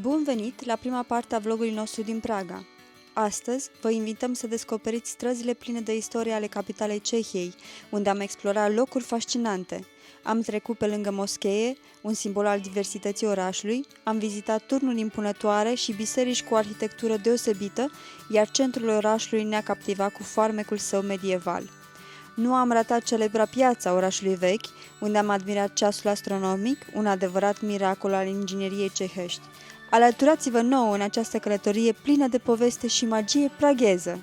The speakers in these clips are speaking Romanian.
Bun venit la prima parte a vlogului nostru din Praga. Astăzi vă invităm să descoperiți străzile pline de istorie ale capitalei Cehiei, unde am explorat locuri fascinante. Am trecut pe lângă moschee, un simbol al diversității orașului, am vizitat turnuri impunătoare și biserici cu arhitectură deosebită, iar centrul orașului ne-a captivat cu farmecul său medieval. Nu am ratat celebra piața orașului vechi, unde am admirat ceasul astronomic, un adevărat miracol al ingineriei cehești. Alăturați-vă nouă în această călătorie plină de poveste și magie pragheză!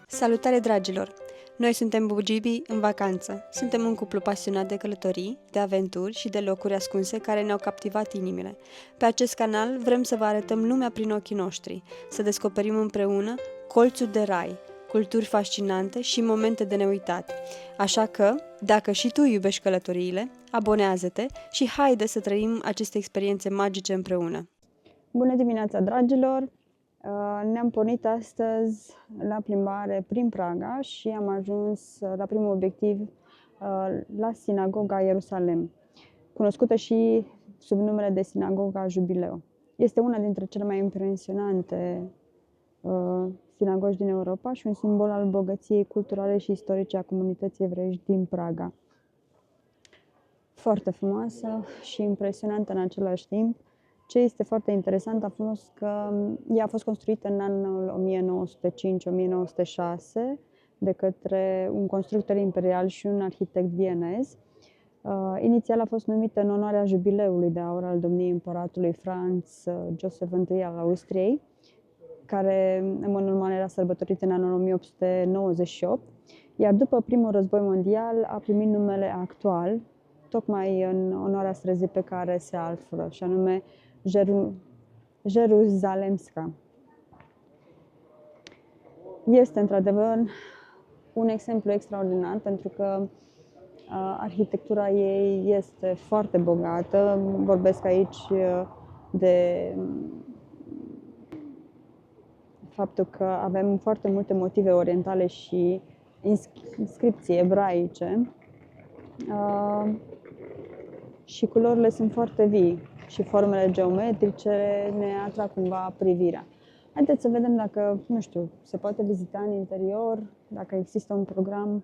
Salutare, dragilor! Noi suntem Bugibi în vacanță. Suntem un cuplu pasionat de călătorii, de aventuri și de locuri ascunse care ne-au captivat inimile. Pe acest canal vrem să vă arătăm lumea prin ochii noștri, să descoperim împreună colțuri de rai, culturi fascinante și momente de neuitat. Așa că, dacă și tu iubești călătoriile, abonează-te și haide să trăim aceste experiențe magice împreună. Bună dimineața, dragilor! Ne-am pornit astăzi la plimbare prin Praga și am ajuns la primul obiectiv, la Sinagoga Ierusalem, cunoscută și sub numele de Sinagoga Jubileu. Este una dintre cele mai impresionante sinagogi din Europa și un simbol al bogăției culturale și istorice a comunității evreiești din Praga. Foarte frumoasă și impresionantă în același timp. Ce este foarte interesant a fost că ea a fost construită în anul 1905-1906 de către un constructor imperial și un arhitect vienez. Inițial a fost numită în onoarea jubileului de aur al domniei împăratului Franz Joseph I al Austriei, care în mod normal era sărbătorit în anul 1898, iar după primul război mondial a primit numele actual, tocmai în onoarea străzii pe care se află, și anume Jeruzalemska. Este într-adevăr un exemplu extraordinar pentru că arhitectura ei este foarte bogată. Vorbesc aici de faptul că avem foarte multe motive orientale și inscripții ebraice și culorile sunt foarte vii și formele geometrice ne atrag cumva privirea. Haideți să vedem dacă, nu știu, se poate vizita în interior, dacă există un program.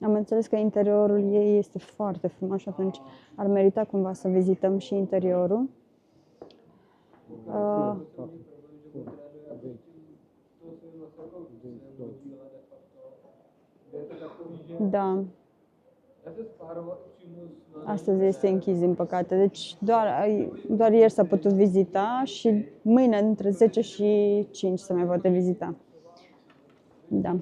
Am înțeles că interiorul ei este foarte frumos și atunci ar merita cumva să vizităm și interiorul. Da. Astăzi este închis, din păcate. Deci doar ieri s-a putut vizita și mâine între 10 și 5 se mai poate vizita. Da.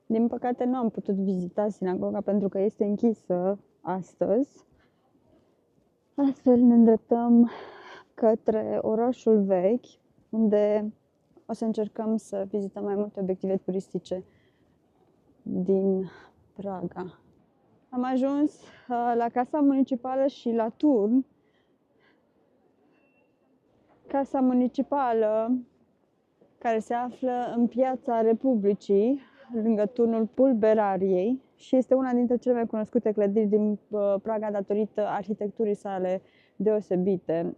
Din păcate nu am putut vizita sinagoga pentru că este închisă astăzi. Astfel ne îndreptăm către orașul vechi, unde o să încercăm să vizităm mai multe obiective turistice din Praga. Am ajuns la Casa Municipală și la turn. Casa Municipală, care se află în Piața Republicii, lângă turnul Pulberariei, și este una dintre cele mai cunoscute clădiri din Praga datorită arhitecturii sale deosebite.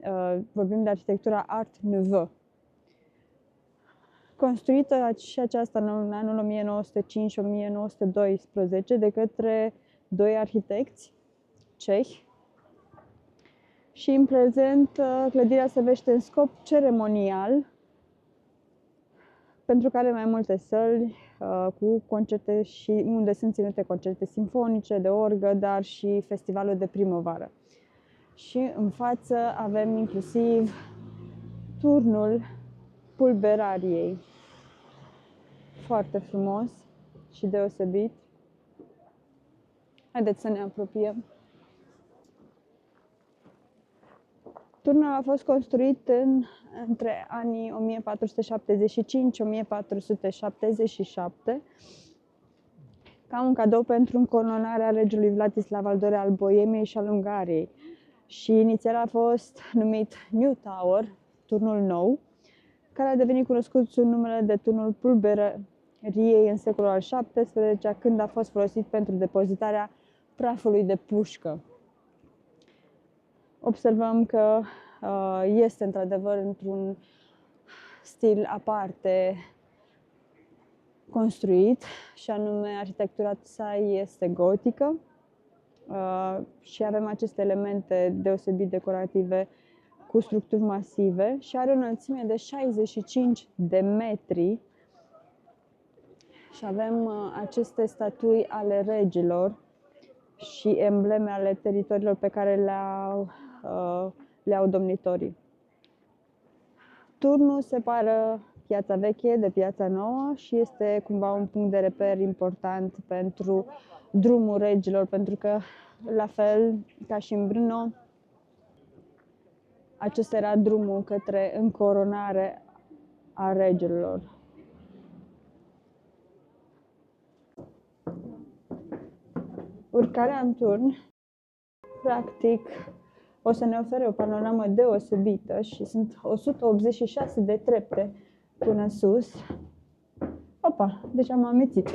Vorbim de arhitectura Art Nouveau. Construită și aceasta în anul 1905-1912 de către doi arhitecți cehi. Și în prezent clădirea servește în scop ceremonial, pentru că are mai multe săli cu concerte și unde sunt ținute concerte simfonice, de orgă, dar și festivalul de primăvară. Și în față avem inclusiv turnul Pulberariei. Foarte frumos și deosebit. Haideți să ne apropiem. Turnul a fost construit între anii 1475-1477 ca un cadou pentru încoronarea regelui Vladislav al II-lea al Boemiei și al Și inițial a fost numit New Tower, turnul nou, care a devenit cunoscut sub numele de turnul pulberăriei în secolul al XVII-lea, când a fost folosit pentru depozitarea prafului de pușcă. Observăm că este într-adevăr într-un stil aparte construit, și anume arhitectura sa este gotică și avem aceste elemente deosebit decorative cu structuri masive și are o înălțime de 65 de metri și avem aceste statui ale regilor și embleme ale teritoriilor pe care le au domnitorii. Turnul separă Piața Veche de Piața Nouă și este cumva un punct de reper important pentru drumul regilor, pentru că, la fel ca și în Brno, acesta era drumul către încoronare a regilor. Urcarea în turn, practic, o să ne ofere o panoramă deosebită și sunt 186 de trepte până sus. Opa, deci am amețit.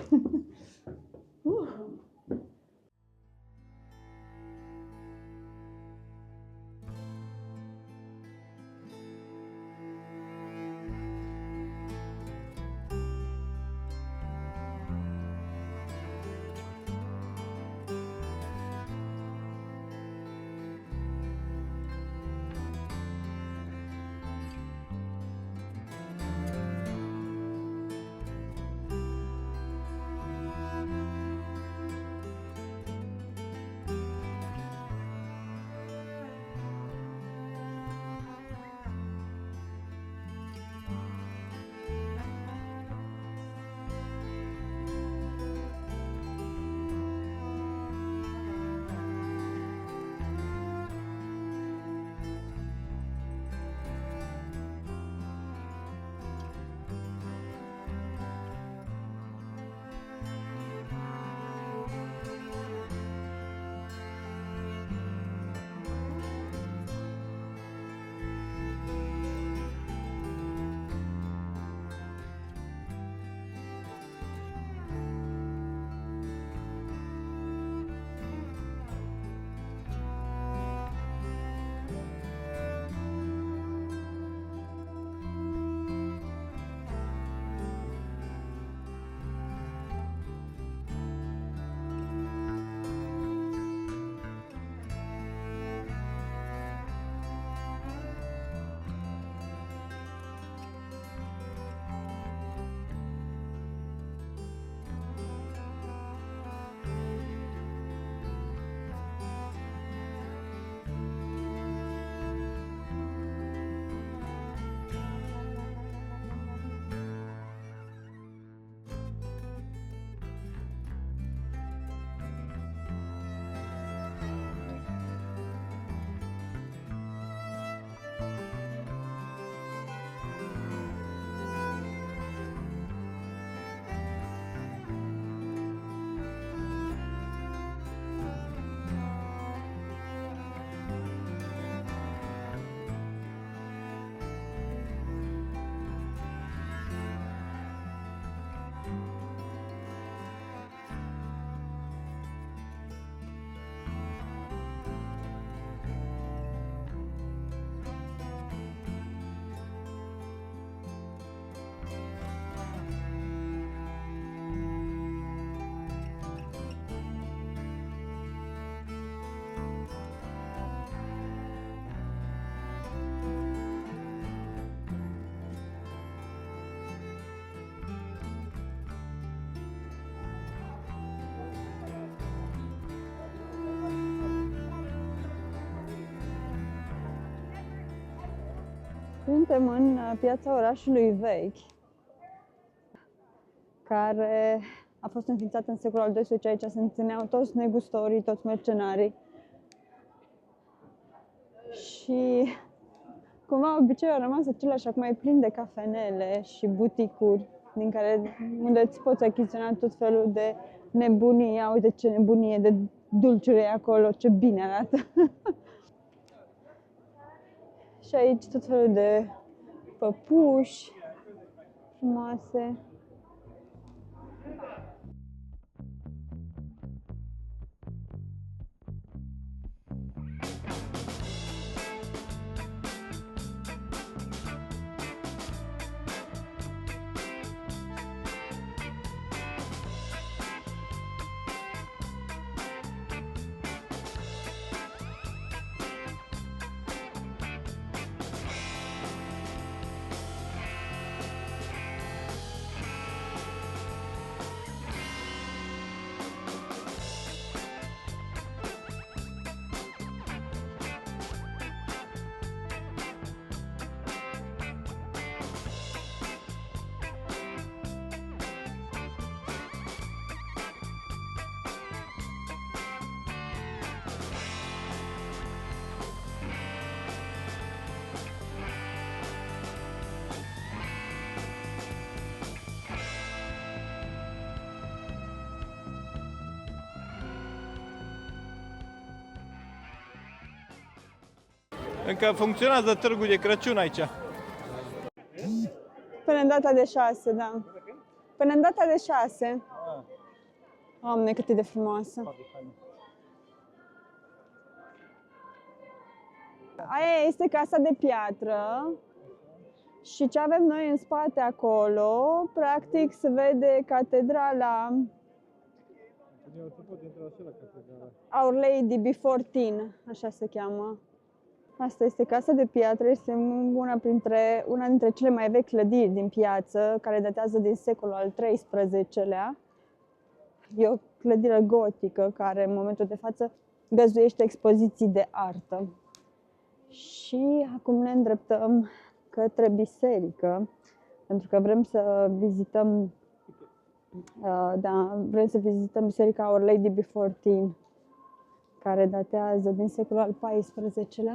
Suntem în piața orașului vechi, care a fost înființată în secolul al XII. Aici se întâlneau toți negustorii, toți mercenarii. Și cumva obiceiul a rămas același, acum e plin de cafenele și buticuri unde îți poți achiziționa tot felul de nebunii. Ia uite ce nebunie de dulciuri e acolo, ce bine arată! Și aici tot felul de păpuși, frumoase. Încă funcționează târgul de Crăciun aici. Până în data de 6, da. Până în data de 6. Doamne, cât e de frumoasă. Aia este casa de piatră și ce avem noi în spate acolo, practic se vede catedrala Our Lady Before Tin, așa se cheamă. Asta este casa de piatră, este una dintre cele mai vechi clădiri din piață, care datează din secolul al XIII-lea. E o clădire gotică care în momentul de față găzduiește expoziții de artă. Și acum ne îndreptăm către biserică, pentru că vrem să vizităm, vrem biserica Our Lady Before Tin, care datează din secolul al XIV-lea.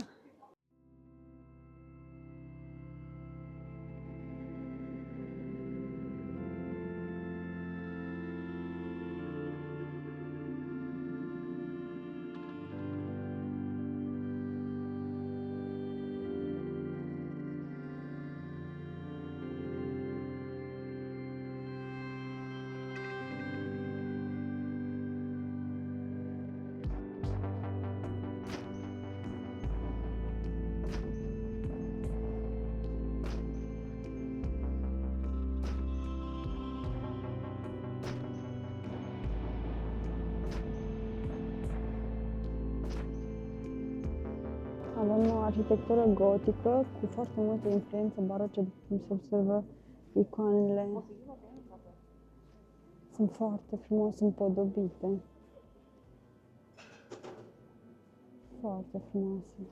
Avem o arhitectură gotică cu foarte multă influență baroce, după cum se observă icoanele. Sunt foarte frumos împodobite. Foarte frumoase.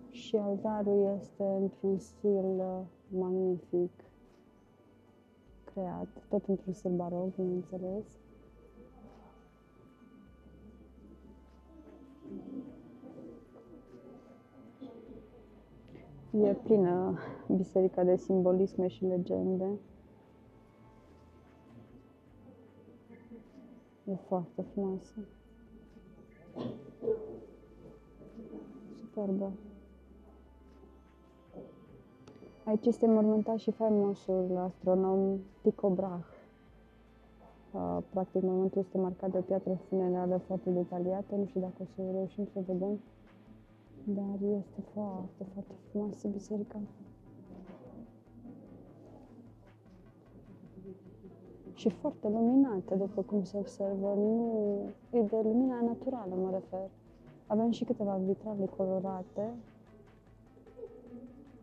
Și altarul este într-un stil magnific creat, tot într-un stil baroc, bineînțeles. E plină biserica de simbolisme și legende. E foarte frumoasă. Superbă. Aici este mormântat și faimosul astronom Tycho Brahe. Practic, mormântul este marcat de o piatră funerară foarte detaliată. Nu știu dacă o să reușim să vedem. Dar este foarte, foarte frumoasă biserica. Și foarte luminată, după cum se observă. Nu e de lumina naturală, mă refer. Avem și câteva vitrale colorate.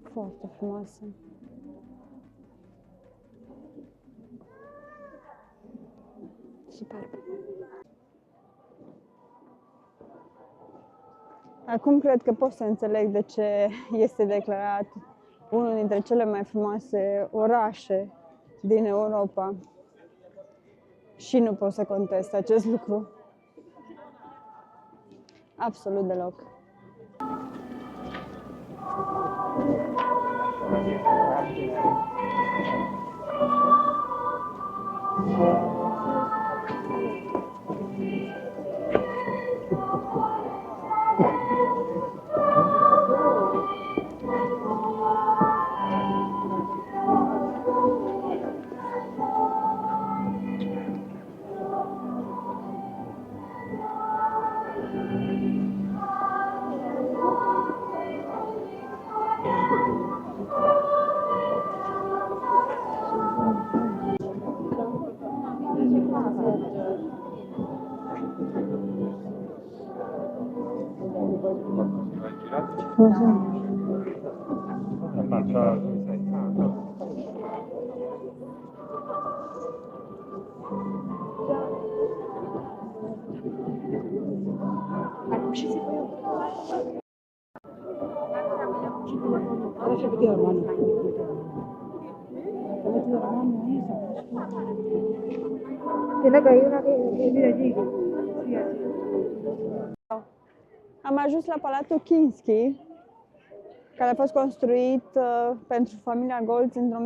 Foarte frumoase. Superb. Acum cred că pot să înțeleg de ce este declarat unul dintre cele mai frumoase orașe din Europa. Și nu pot să contest acest lucru. Absolut deloc. Am ajuns la Palatul Kinski, care a fost construit pentru familia Goltz între 1755-1765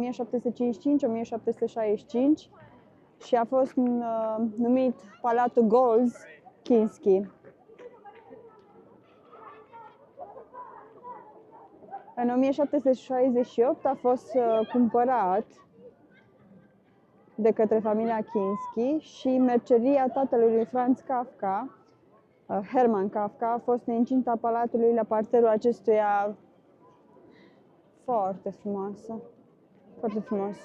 și a fost numit Palatul Goltz Kinski. În 1768 a fost cumpărat de către familia Kinski și merceria tatălui lui Franz Kafka, Hermann Kafka, a fost în incinta palatului la parterul acestuia. Foarte frumoasă, foarte frumos.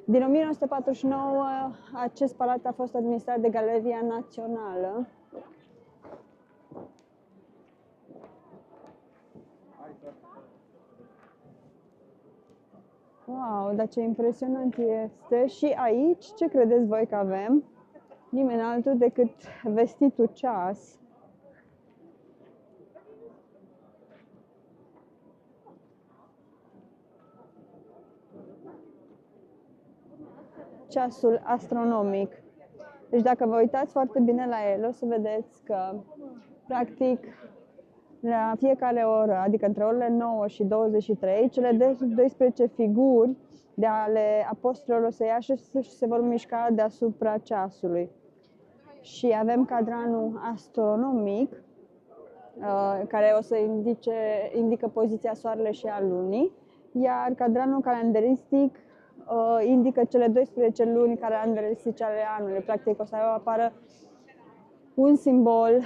Din 1949, acest palat a fost administrat de Galeria Națională. Wow, dar ce impresionant este! Și aici, ce credeți voi că avem? Nimeni altul decât vestitul ceas. Ceasul astronomic. Deci dacă vă uitați foarte bine la el, o să vedeți că, practic, la fiecare oră, adică între orele 9 și 23, cele 12 figuri de ale apostolilor o să iasă și se vor mișca deasupra ceasului. Și avem cadranul astronomic, care o să indică poziția Soarelui și a Lunii, iar cadranul calendaristic indică cele 12 luni calendaristice ale anului. Practic o să apară un simbol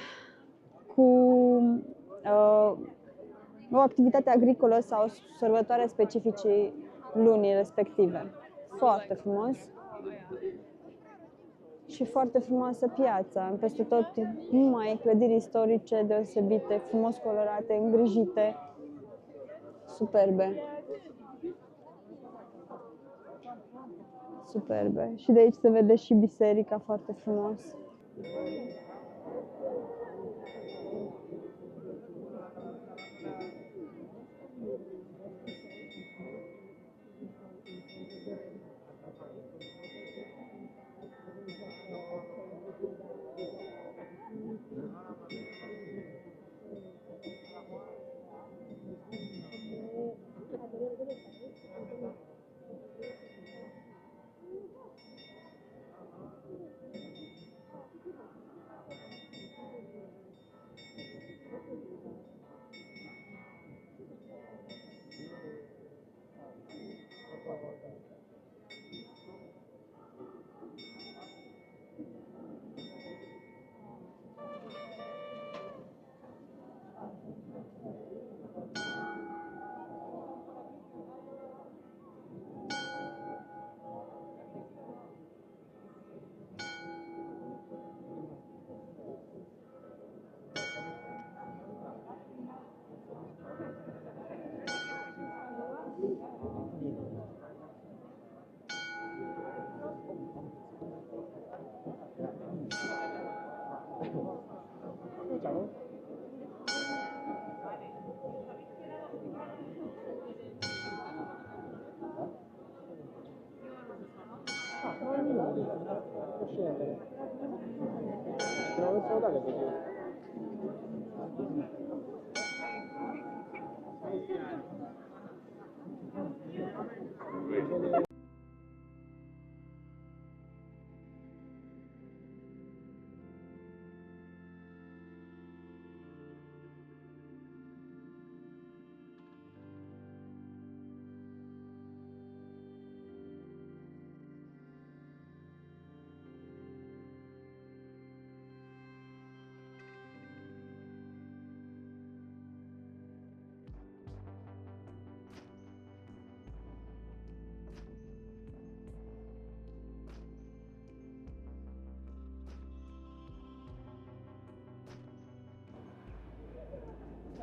cu o activitate agricolă sau sărbătoare specifice lunii respective. Foarte frumos și foarte frumoasă piața. Peste tot numai clădiri istorice deosebite, frumos colorate, îngrijite, superbe. Superbe. Și de aici se vede și biserica foarte frumos.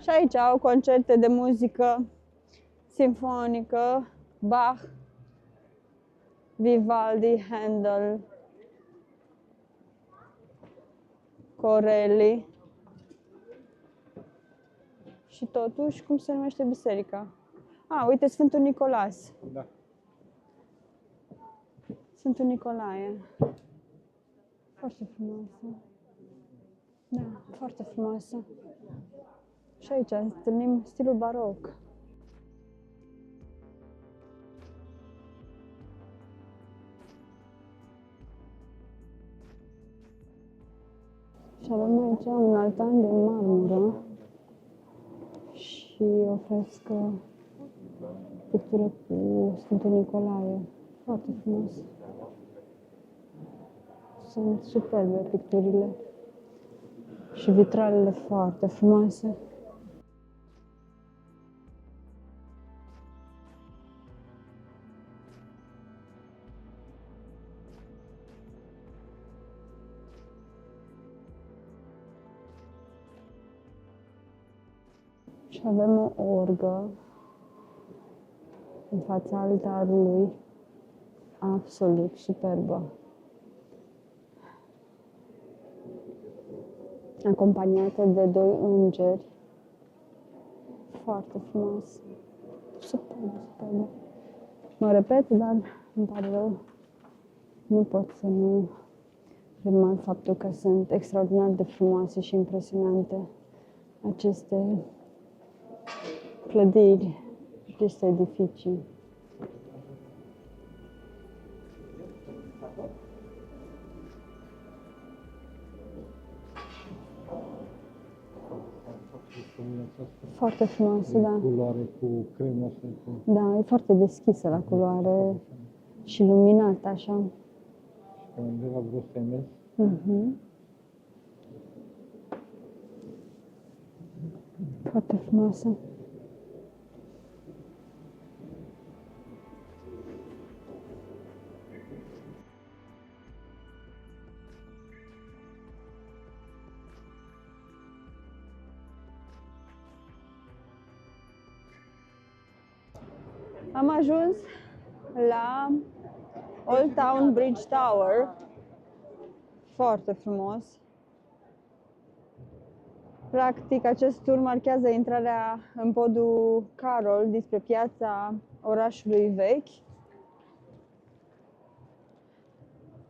Și aici au concerte de muzică simfonică, Bach, Vivaldi, Handel, Corelli. Și totuși, cum se numește biserica? Uite, Sfântul Nicolas. Da. Sfântul Nicolae. Foarte frumoasă. Da, foarte frumoasă. Și aici întâlnim stilul baroc. Și avem aici un altar de marmură și o frescă, pictură cu Sfântul Nicolae. Foarte frumos. Sunt superbe picturile și vitralele foarte frumoase. Și avem o orgă în fața altarului, absolut superbă, acompaniată de doi îngeri. Foarte frumos. Superbă, superbă. Mă repet, dar îmi pare rău. Nu pot să nu remarc faptul că sunt extraordinar de frumoase și impresionante aceste clădiri, aceste edificii. Foarte frumoasă, da. Culoare cu cremă și cu... Da, e foarte deschisă la culoare și luminată așa. Și undeva vreo să mergi. Foarte frumoasă. Am ajuns la Old Town Bridge Tower. Foarte frumos. Practic, acest tur marchează intrarea în podul Carroll dinspre piața orașului vechi.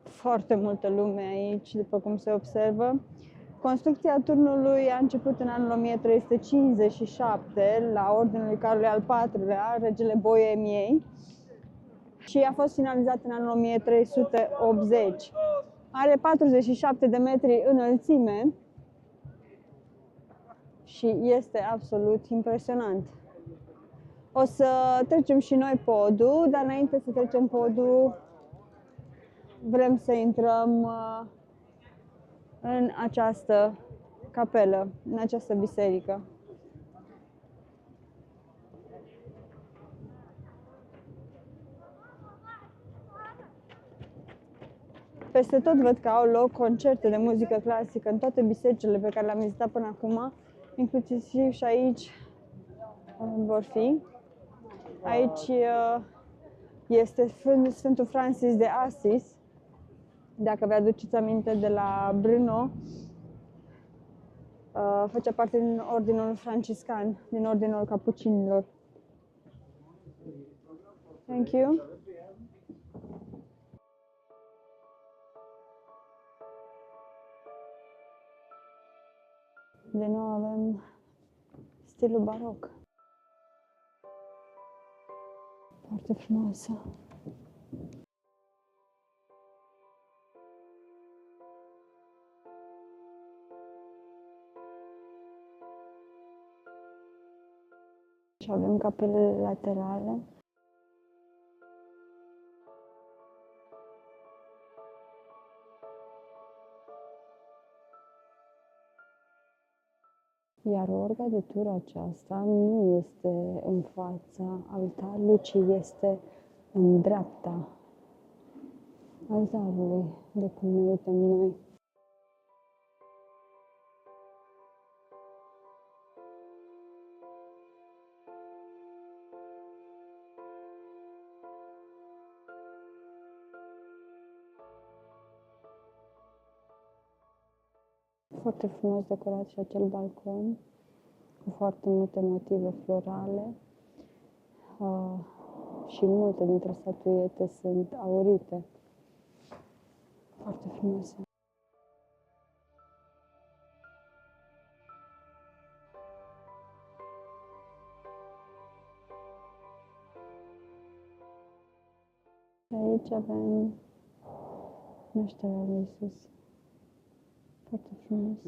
Foarte multă lume aici, după cum se observă. Construcția turnului a început în anul 1357, la ordinul lui Carol al IV-lea, regele Boemiei, și a fost finalizat în anul 1380. Are 47 de metri înălțime și este absolut impresionant. O să trecem și noi podul, dar înainte să trecem podul, vrem să intrăm în această capelă, în această biserică. Peste tot văd că au loc concerte de muzică clasică în toate bisericile pe care le-am vizitat până acum, inclusiv și aici vor fi. Aici este Sfântul Francis de Asis, dacă vă aduceți aminte de la Brno, făcea parte din ordinul franciscan, din ordinul capucinilor. Thank you. De nou avem stilul baroc. Foarte frumoasă. Și avem capelele laterale. Iar orga de tur aceasta nu este în fața altarului, ci este în dreapta altarului, de cum ne uităm noi. foarte frumos decorat și acel balcon cu foarte multe motive florale și multe dintre statuete sunt aurite. Foarte frumoase. Aici avem nașterea lui Iisus. Foarte frumos.